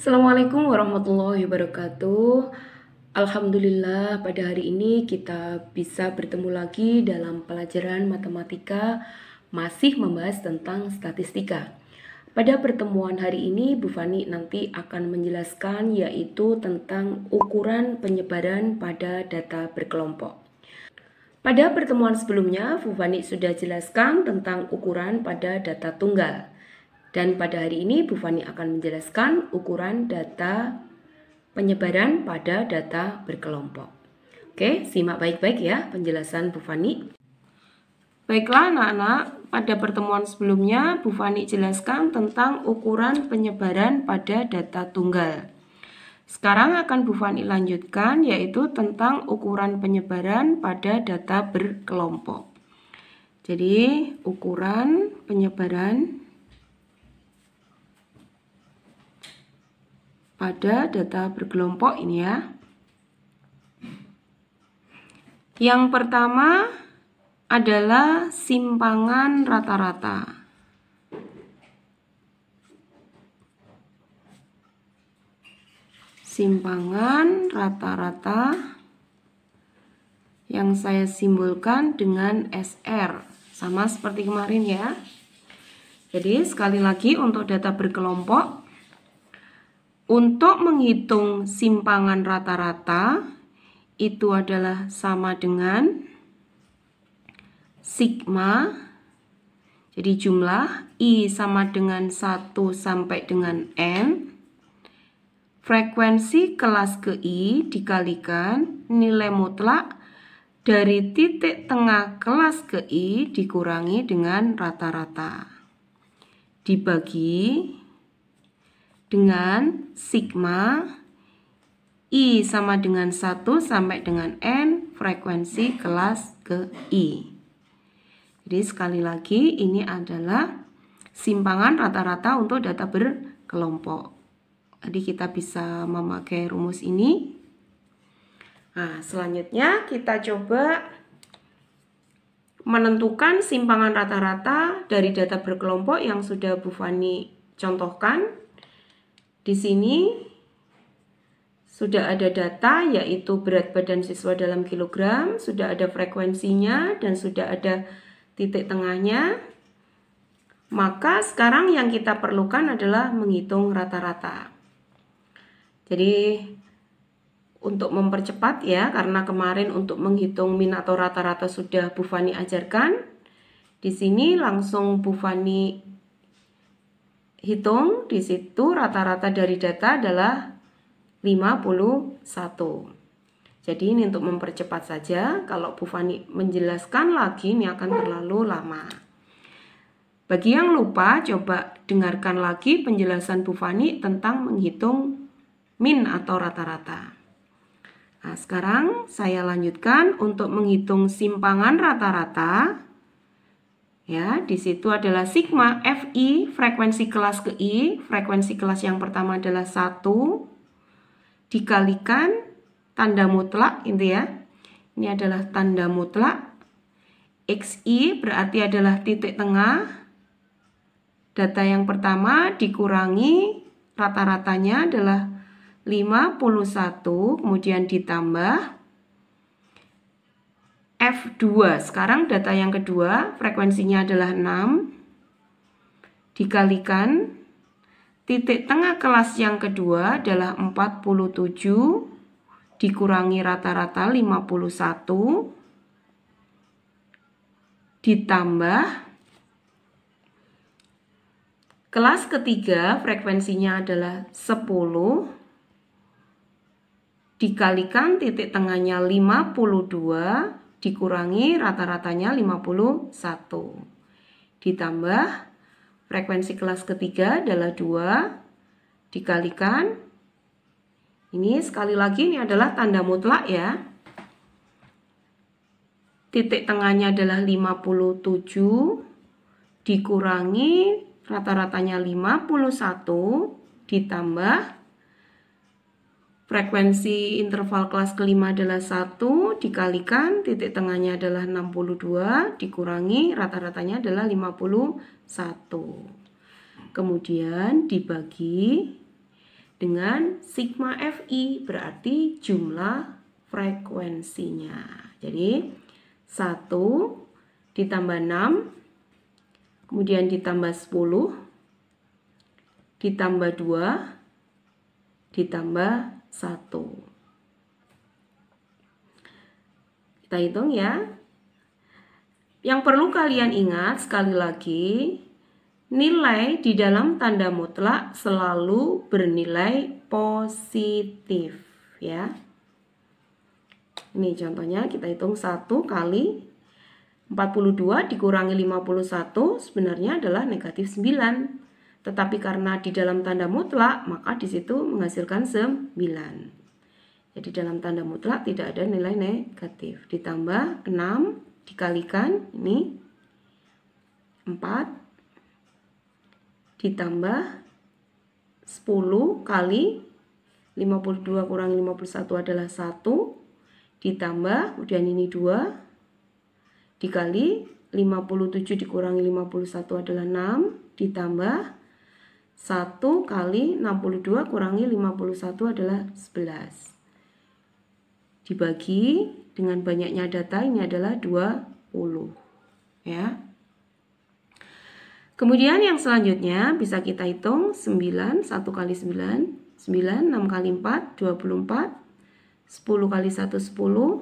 Assalamualaikum warahmatullahi wabarakatuh. Alhamdulillah pada hari ini kita bisa bertemu lagi dalam pelajaran matematika masih membahas tentang statistika. Pada pertemuan hari ini Bu Fani nanti akan menjelaskan yaitu tentang ukuran penyebaran pada data berkelompok. Pada pertemuan sebelumnya Bu Fani sudah jelaskan tentang ukuran pada data tunggal. Dan pada hari ini Bu Fani akan menjelaskan ukuran data penyebaran pada data berkelompok. Oke, simak baik-baik ya penjelasan Bu Fani. Baiklah anak-anak, pada pertemuan sebelumnya Bu Fani jelaskan tentang ukuran penyebaran pada data tunggal. Sekarang akan Bu Fani lanjutkan yaitu tentang ukuran penyebaran pada data berkelompok. Jadi, ukuran penyebaran pada data berkelompok ini ya. Yang pertama adalah simpangan rata-rata. Simpangan rata-rata yang saya simbolkan dengan SR. Sama seperti kemarin ya. Jadi sekali lagi untuk data berkelompok, untuk menghitung simpangan rata-rata itu adalah sama dengan sigma. Jadi jumlah I sama dengan 1 sampai dengan N. Frekuensi kelas ke I dikalikan nilai mutlak dari titik tengah kelas ke I dikurangi dengan rata-rata. Dibagi dengan sigma I sama dengan 1 sampai dengan N frekuensi kelas ke I. Jadi sekali lagi ini adalah simpangan rata-rata untuk data berkelompok. Jadi kita bisa memakai rumus ini. Nah, selanjutnya kita coba menentukan simpangan rata-rata dari data berkelompok yang sudah Bu Fani contohkan. Di sini sudah ada data yaitu berat badan siswa dalam kilogram, sudah ada frekuensinya dan sudah ada titik tengahnya. Maka sekarang yang kita perlukan adalah menghitung rata-rata. Jadi untuk mempercepat ya, karena kemarin untuk menghitung min atau rata-rata sudah Bu Fani ajarkan. Di sini langsung Bu Fani hitung, di situ rata-rata dari data adalah 51. Jadi ini untuk mempercepat saja, kalau Bu Fani menjelaskan lagi ini akan terlalu lama. Bagi yang lupa, coba dengarkan lagi penjelasan Bu Fani tentang menghitung min atau rata-rata. Nah, sekarang saya lanjutkan untuk menghitung simpangan rata-rata. Ya, di situ adalah sigma Fi, frekuensi kelas ke I. Frekuensi kelas yang pertama adalah 1 dikalikan tanda mutlak gitu ya. Ini adalah tanda mutlak. Xi berarti adalah titik tengah. Data yang pertama dikurangi rata-ratanya adalah 51, kemudian ditambah F2. Sekarang data yang kedua, frekuensinya adalah 6. Dikalikan titik tengah kelas yang kedua adalah 47. Dikurangi rata-rata 51. Ditambah kelas ketiga, frekuensinya adalah 10. Dikalikan titik tengahnya 52. Dikurangi rata-ratanya 51. Ditambah frekuensi kelas ketiga adalah 2. Dikalikan. Ini sekali lagi ini adalah tanda mutlak ya. Titik tengahnya adalah 57. Dikurangi rata-ratanya 51. Ditambah frekuensi interval kelas kelima adalah 1, dikalikan titik tengahnya adalah 62, dikurangi rata-ratanya adalah 51. Kemudian dibagi dengan sigma Fi, berarti jumlah frekuensinya. Jadi 1 ditambah 6, kemudian ditambah 10, ditambah 2, ditambah 1. Kita hitung ya. Yang perlu kalian ingat sekali lagi, nilai di dalam tanda mutlak selalu bernilai positif ya. Ini contohnya kita hitung 1 kali 42 dikurangi 51 sebenarnya adalah negatif 9. Tetapi karena di dalam tanda mutlak maka di situ menghasilkan 9. Jadi dalam tanda mutlak tidak ada nilai negatif. Ditambah 6 dikalikan ini 4 ditambah 10 kali 52 kurangi 51 adalah 1 ditambah kemudian ini 2 dikali 57 dikurangi 51 adalah 6 ditambah 1 kali 62 kurangi 51 adalah 11. Dibagi dengan banyaknya data ini adalah 20 ya. Kemudian yang selanjutnya bisa kita hitung 9, 1 kali 9, 9, 6 kali 4, 24, 10 kali 1, 10,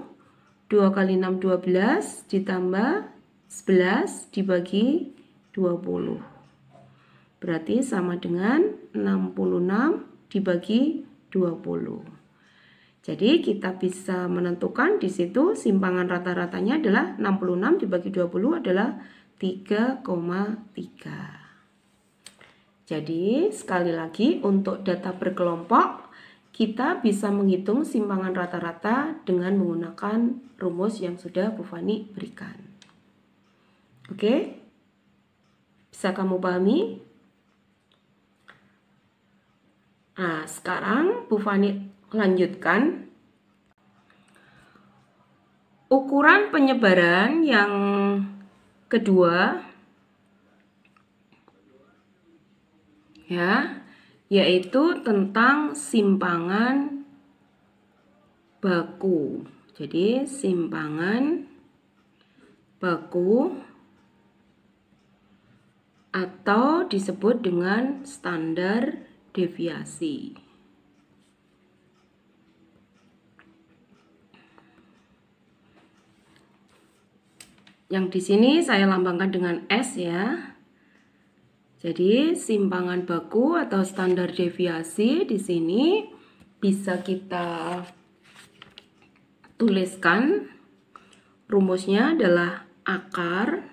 2 kali 6, 12, ditambah 11 dibagi 20. Berarti sama dengan 66 dibagi 20. Jadi kita bisa menentukan di situ simpangan rata-ratanya adalah 66 dibagi 20 adalah 3,3. Jadi sekali lagi untuk data berkelompok kita bisa menghitung simpangan rata-rata dengan menggunakan rumus yang sudah Bu Fani berikan. Oke? Bisa kamu pahami? Nah, sekarang Bu Fani lanjutkan. Ukuran penyebaran yang kedua ya, yaitu tentang simpangan baku. Jadi simpangan baku atau disebut dengan standar deviasi. Yang di sini saya lambangkan dengan S ya. Jadi simpangan baku atau standar deviasi di sini bisa kita tuliskan. Rumusnya adalah akar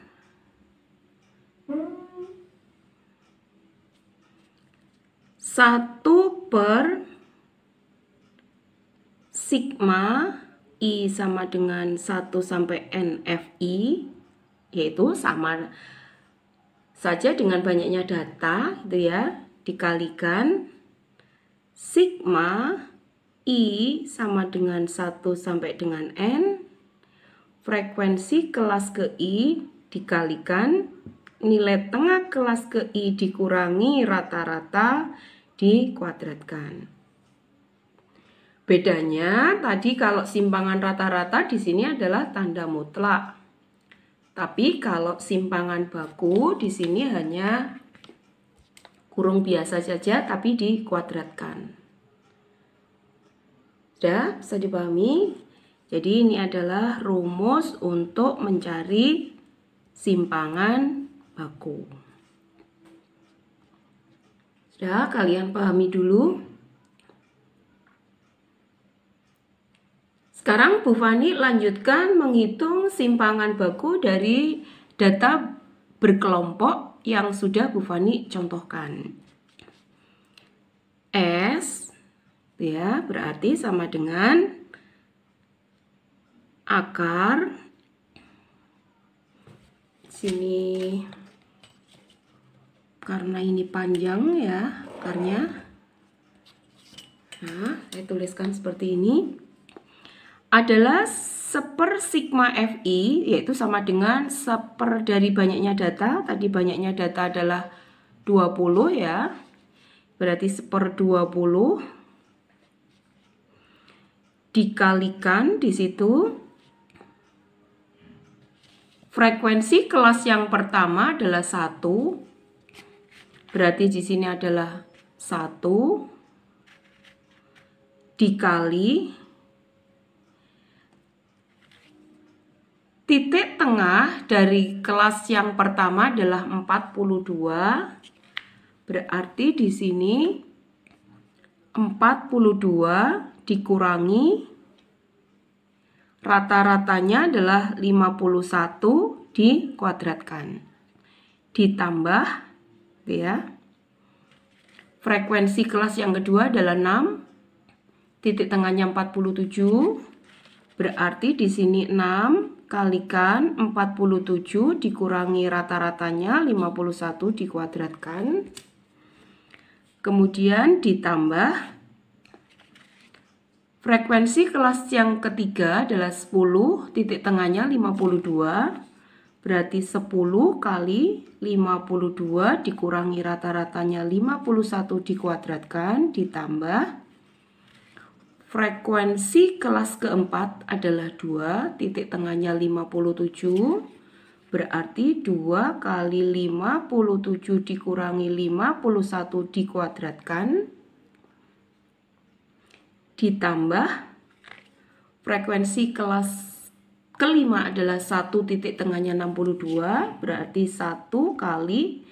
satu per sigma I sama dengan 1 sampai NFI, yaitu sama saja dengan banyaknya data gitu ya, dikalikan sigma I sama dengan 1 sampai dengan N, frekuensi kelas ke I dikalikan nilai tengah kelas ke I dikurangi rata-rata dikuadratkan. Bedanya tadi kalau simpangan rata-rata di sini adalah tanda mutlak. Tapi kalau simpangan baku di sini hanya kurung biasa saja tapi dikuadratkan. Sudah bisa dipahami? Jadi ini adalah rumus untuk mencari simpangan baku. Sudah kalian pahami dulu? Sekarang Bu Fani lanjutkan menghitung simpangan baku dari data berkelompok yang sudah Bu Fani contohkan. S ya berarti sama dengan akar sini karena ini panjang ya akarnya. Nah, saya tuliskan seperti ini. Adalah seper sigma Fi, yaitu sama dengan seper dari banyaknya data. Tadi banyaknya data adalah 20 ya. berarti 1/20 dikalikan di situ frekuensi kelas yang pertama adalah 1, berarti di sini adalah 1 dikali titik tengah dari kelas yang pertama adalah 42, berarti di sini 42 dikurangi rata-ratanya adalah 51 dikuadratkan. Ditambah ya. Frekuensi kelas yang kedua adalah 6, titik tengahnya 47. Berarti di sini 6 kalikan 47 dikurangi rata-ratanya 51 dikuadratkan. Kemudian ditambah frekuensi kelas yang ketiga adalah 10, titik tengahnya 52. Berarti 10 kali 52 dikurangi rata-ratanya 51 dikuadratkan, ditambah frekuensi kelas keempat adalah 2, titik tengahnya 57. Berarti 2 kali 57 dikurangi 51 dikuadratkan, ditambah frekuensi kelas kelima adalah 1, titik tengahnya 62, berarti 1 kali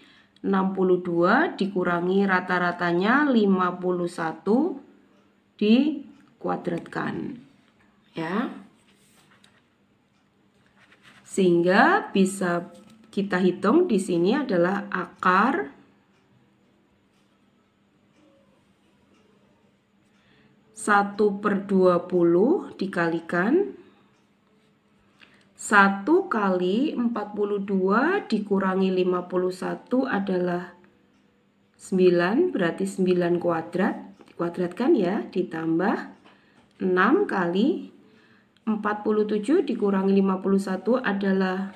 62 dikurangi rata-ratanya 51 dikuadratkan. Ya. Sehingga bisa kita hitung di sini adalah akar 1/20 dikalikan 1 kali 42 dikurangi 51 adalah 9, berarti 9 kuadrat, dikuadratkan ya, ditambah 6 kali 47 dikurangi 51 adalah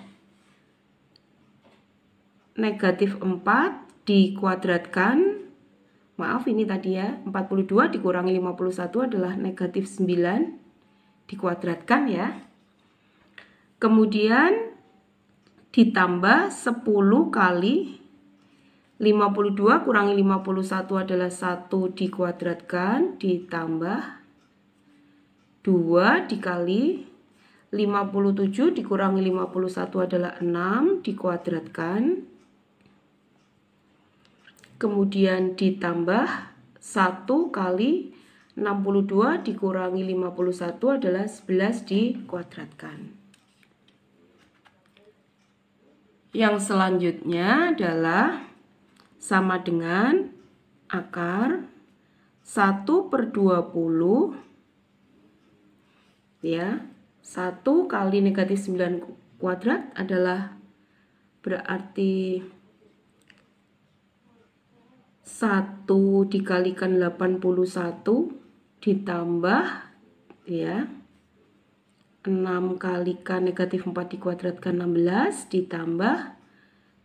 negatif 4 dikuadratkan. Maaf ini tadi ya, 42 dikurangi 51 adalah negatif 9 dikuadratkan ya. Kemudian ditambah 10 kali 52 kurangi 51 adalah 1 dikuadratkan, ditambah 2 dikali 57 dikurangi 51 adalah 6 dikuadratkan. Kemudian ditambah 1 kali 62 dikurangi 51 adalah 11 dikuadratkan. Yang selanjutnya adalah sama dengan akar 1/20 ya. 1 kali negatif 9 kuadrat adalah berarti 1 dikalikan 81 ditambah ya 6 kalikan negatif 4 dikuadratkan 16 ditambah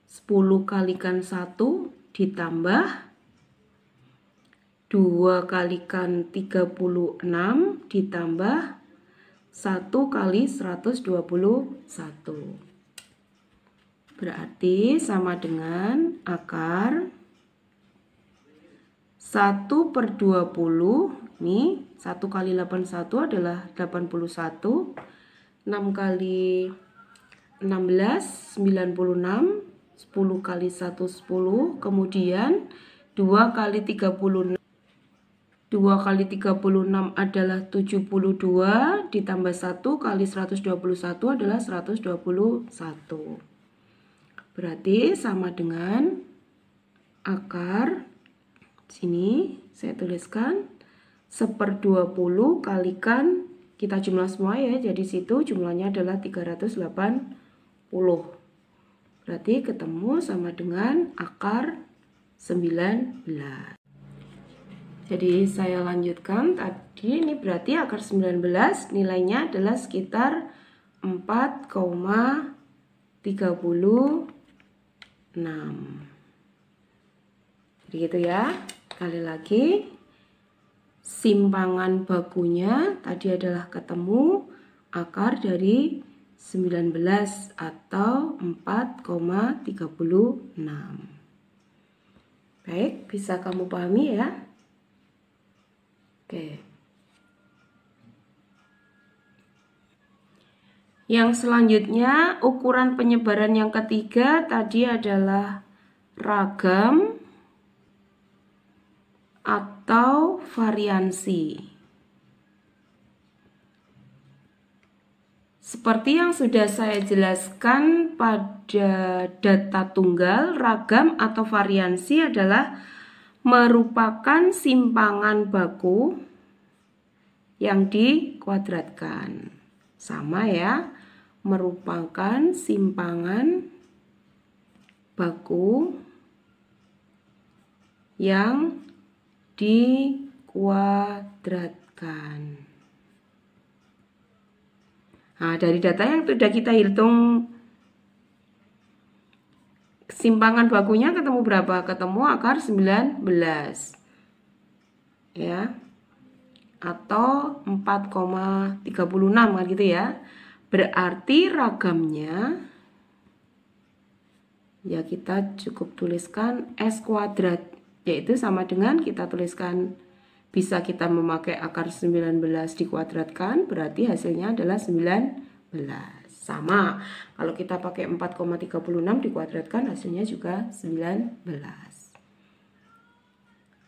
10 kalikan 1 ditambah 2 kalikan 36 ditambah 1 kali 121. Berarti sama dengan akar 1/20. Ini 1 kali 81 adalah 81. 6 kali 16 96, 10 kali 1 10, kemudian 2 kali 36 adalah 72 ditambah 1 kali 121 adalah 121. Berarti sama dengan akar sini saya tuliskan 1/20 kalikan kita jumlah semua ya, jadi situ jumlahnya adalah 380. Berarti ketemu sama dengan akar 19. Jadi saya lanjutkan tadi, ini berarti akar 19 nilainya adalah sekitar 4,36. Begitu ya. Sekali lagi, simpangan bakunya tadi adalah ketemu akar dari 19 atau 4,36. Baik, bisa kamu pahami ya? Oke. Yang selanjutnya, ukuran penyebaran yang ketiga tadi adalah ragam atau variansi. Seperti yang sudah saya jelaskan pada data tunggal, ragam atau variansi adalah merupakan simpangan baku yang dikuadratkan. Sama ya, merupakan simpangan baku yang dikuadratkan. Nah, dari data yang sudah kita hitung, simpangan bakunya ketemu berapa? Ketemu akar 19. Ya. Atau 4,36 kan gitu ya. Berarti ragamnya ya kita cukup tuliskan S kuadrat, yaitu sama dengan kita tuliskan, bisa kita memakai akar 19 dikuadratkan, berarti hasilnya adalah 19. Sama, kalau kita pakai 4,36 dikuadratkan hasilnya juga 19.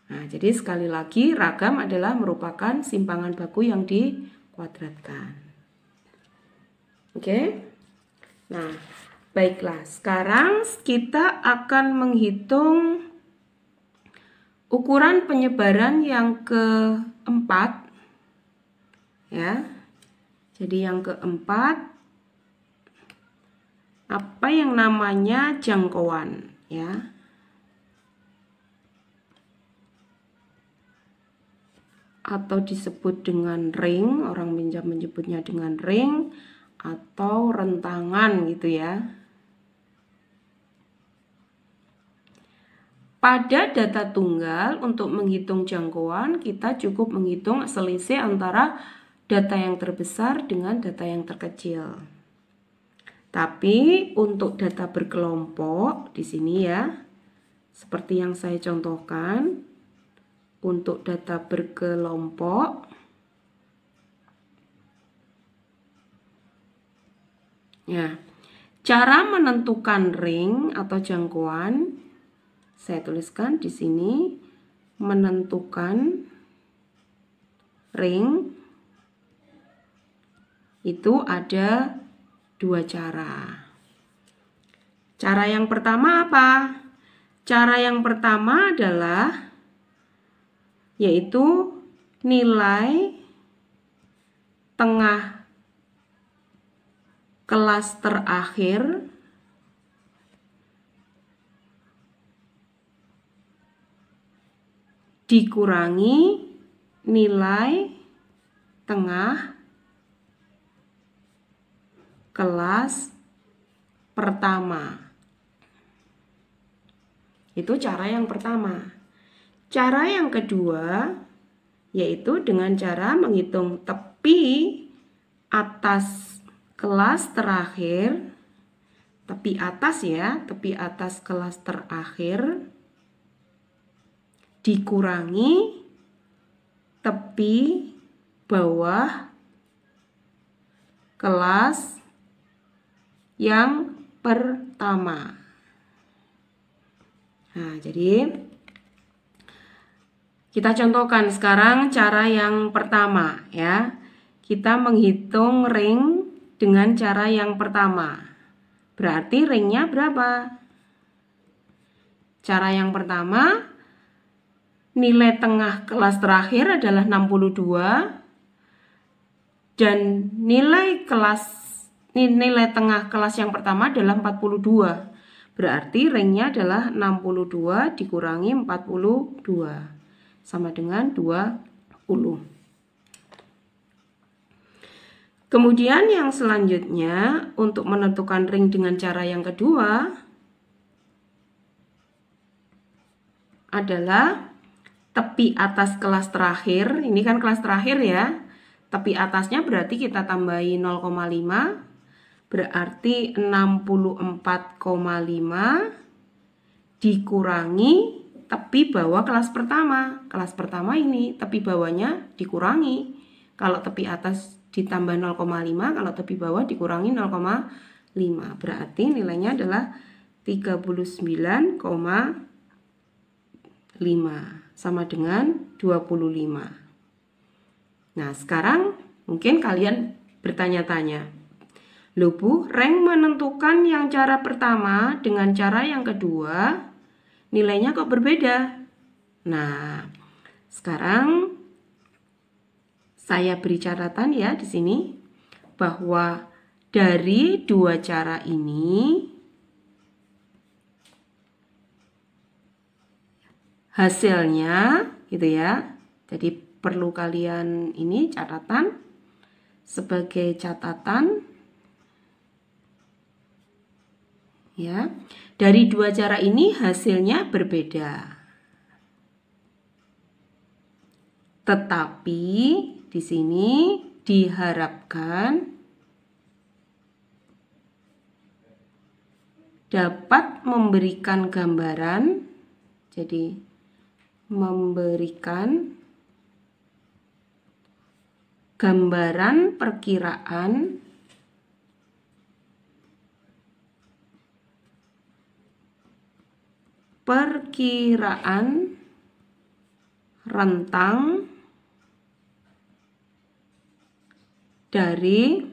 Nah, jadi sekali lagi ragam adalah merupakan simpangan baku yang dikuadratkan. Oke? Nah, baiklah. Sekarang kita akan menghitung ukuran penyebaran yang keempat. Ya. Jadi yang keempat, apa yang namanya jangkauan, ya. Atau disebut dengan ring, orang menyebutnya dengan ring atau rentangan gitu ya. Pada data tunggal untuk menghitung jangkauan kita cukup menghitung selisih antara data yang terbesar dengan data yang terkecil. Tapi untuk data berkelompok di sini ya, seperti yang saya contohkan, untuk data berkelompok ya, cara menentukan ring atau jangkauan saya tuliskan di sini, menentukan ring itu ada dua cara. Cara yang pertama apa? Cara yang pertama adalah yaitu nilai tengah kelas terakhir dikurangi nilai tengah kelas pertama. Itu cara yang pertama. Cara yang kedua yaitu dengan cara menghitung tepi atas kelas terakhir, tepi atas ya, tepi atas kelas terakhir dikurangi tepi bawah kelas yang pertama. Nah, jadi kita contohkan sekarang cara yang pertama ya. Kita menghitung ring dengan cara yang pertama. Berarti ringnya berapa? Cara yang pertama, nilai tengah kelas terakhir adalah 62 dan nilai tengah kelas yang pertama adalah 42. Berarti ringnya adalah 62 dikurangi 42 sama dengan 20. Kemudian yang selanjutnya untuk menentukan ring dengan cara yang kedua adalah tepi atas kelas terakhir, ini kan kelas terakhir ya, tepi atasnya berarti kita tambahi 0,5, berarti 64,5 dikurangi tepi bawah kelas pertama. Kelas pertama ini tepi bawahnya dikurangi. Kalau tepi atas ditambah 0,5, kalau tepi bawah dikurangi 0,5. Berarti nilainya adalah 39,5 sama dengan 25. Nah, sekarang mungkin kalian bertanya-tanya, loh Bu, rank menentukan yang cara pertama dengan cara yang kedua, nilainya kok berbeda? Nah, sekarang saya beri catatan ya di sini, bahwa dari dua cara ini, hasilnya gitu ya. Jadi perlu kalian ini catatan sebagai catatan ya. Dari dua cara ini hasilnya berbeda. Tetapi di sini diharapkan dapat memberikan gambaran, jadi memberikan gambaran perkiraan rentang dari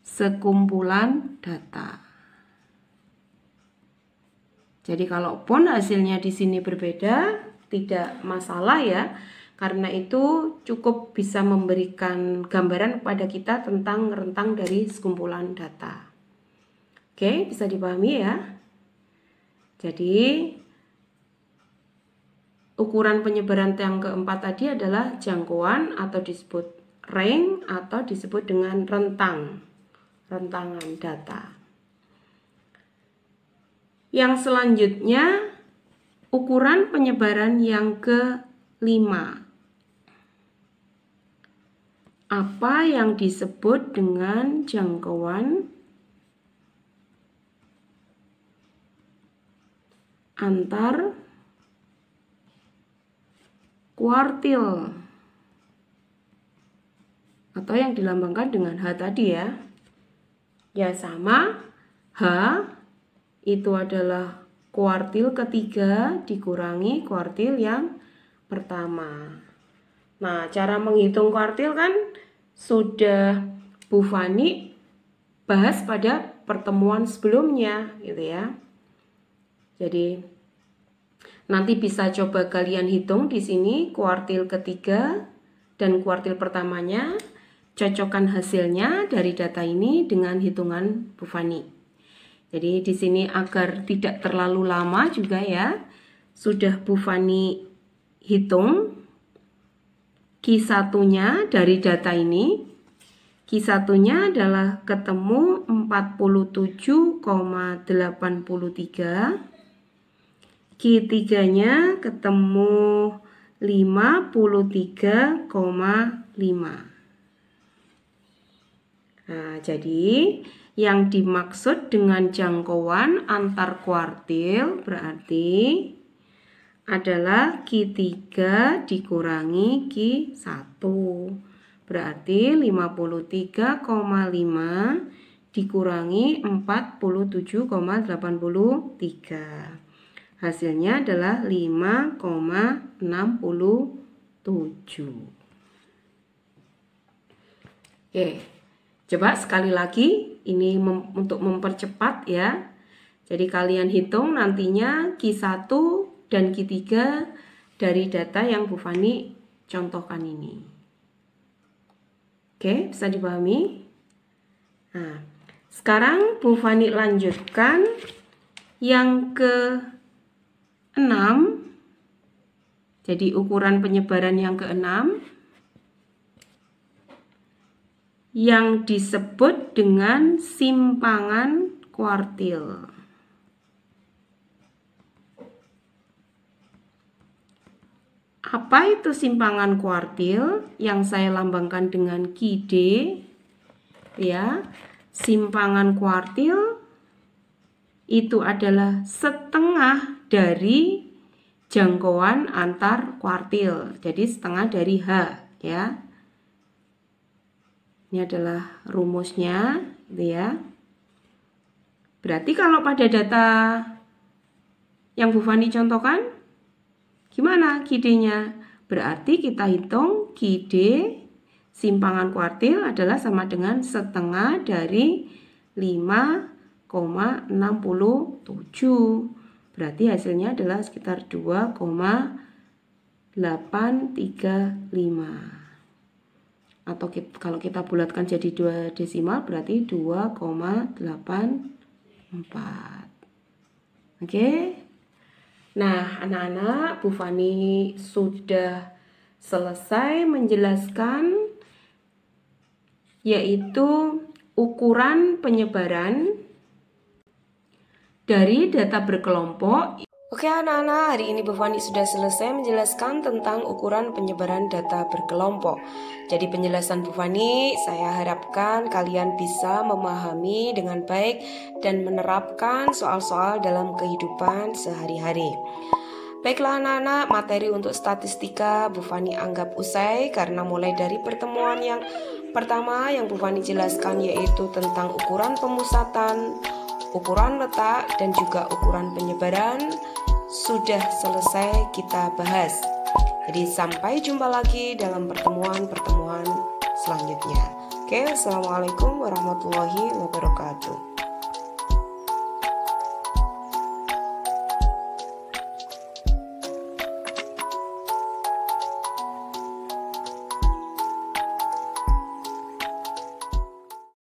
sekumpulan data. Jadi kalaupun hasilnya di sini berbeda, tidak masalah ya. Karena itu cukup bisa memberikan gambaran kepada kita tentang rentang dari sekumpulan data. Oke, bisa dipahami ya. Jadi ukuran penyebaran yang keempat tadi adalah jangkauan atau disebut range atau disebut dengan rentangan data. Yang selanjutnya ukuran penyebaran yang kelima. Apa yang disebut dengan jangkauan antar kuartil atau yang dilambangkan dengan H tadi ya. Ya sama, H itu adalah kuartil ketiga dikurangi kuartil yang pertama. Nah, cara menghitung kuartil kan sudah Bu Fani bahas pada pertemuan sebelumnya gitu ya. Jadi nanti bisa coba kalian hitung di sini kuartil ketiga dan kuartil pertamanya, cocokkan hasilnya dari data ini dengan hitungan Bu Fani. Jadi di sini agar tidak terlalu lama juga ya, sudah Bu Fani hitung Q1-nya dari data ini. Q1-nya adalah ketemu 47,83. Q3-nya ketemu 53,5. Nah, jadi yang dimaksud dengan jangkauan antar kuartil berarti adalah Q3 dikurangi Q1. Berarti 53,5 dikurangi 47,83. Hasilnya adalah 5,67. Oke, coba sekali lagi ini untuk mempercepat ya. Jadi kalian hitung nantinya Q1 dan Q3 dari data yang Bu Fani contohkan ini. Oke, bisa dipahami? Nah, sekarang Bu Fani lanjutkan yang ke-6. Jadi ukuran penyebaran yang ke-6 yang disebut dengan simpangan kuartil. Apa itu simpangan kuartil yang saya lambangkan dengan KD? Ya, simpangan kuartil itu adalah setengah dari jangkauan antar kuartil. Jadi setengah dari H, ya. Ini adalah rumusnya, gitu ya. Berarti kalau pada data yang Bu Fani contohkan, gimana KD-nya? Berarti kita hitung KD simpangan kuartil adalah sama dengan setengah dari 5,67. Berarti hasilnya adalah sekitar 2,835. Atau kalau kita bulatkan jadi 2 desimal berarti 2,84. Oke. Nah, anak-anak, Bu Fani sudah selesai menjelaskan yaitu ukuran penyebaran dari data berkelompok. Oke anak-anak, hari ini Bu Fani sudah selesai menjelaskan tentang ukuran penyebaran data berkelompok. Jadi penjelasan Bu Fani, saya harapkan kalian bisa memahami dengan baik dan menerapkan soal-soal dalam kehidupan sehari-hari. Baiklah anak-anak, materi untuk statistika Bu Fani anggap usai karena mulai dari pertemuan yang pertama yang Bu Fani jelaskan yaitu tentang ukuran pemusatan, ukuran letak, dan juga ukuran penyebaran sudah selesai kita bahas. Jadi sampai jumpa lagi dalam pertemuan-pertemuan selanjutnya. Oke, assalamualaikum warahmatullahi wabarakatuh.